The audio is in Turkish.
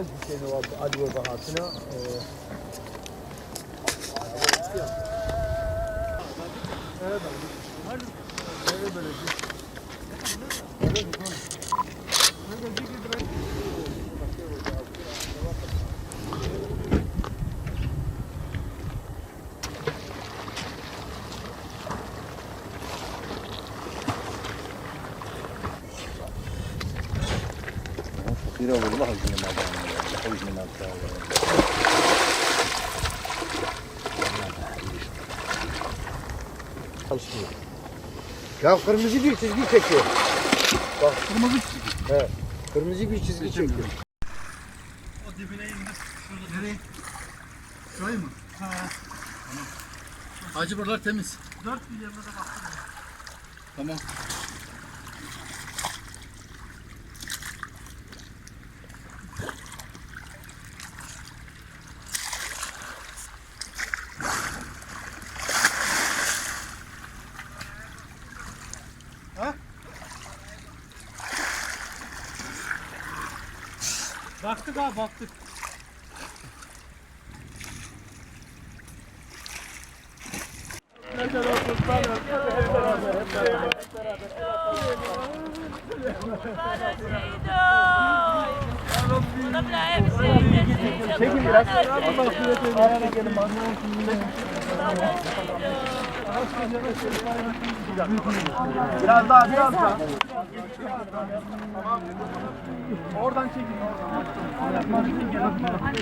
Hüseyin o Ali o bahatına. Evet abi. Nerede böyle bir? فقيرة والله من الأذان من Çalışmıyor. Ya kırmızı bir çizgi çekiyor. Bak kırmızı çizgi. He. Kırmızı bir çizgi çekiyor. O dibine indir. Şurada. Nereye? Şurayı mı? Ha. Tamam. Hacı buralar temiz. 4 milyonda da baktım. Tamam. Ha? Baktık abi baktık. Nereden olsun hep beraber. Çekin biraz. Biraz daha, biraz daha. Tamam. Oradan çekin. Oradan.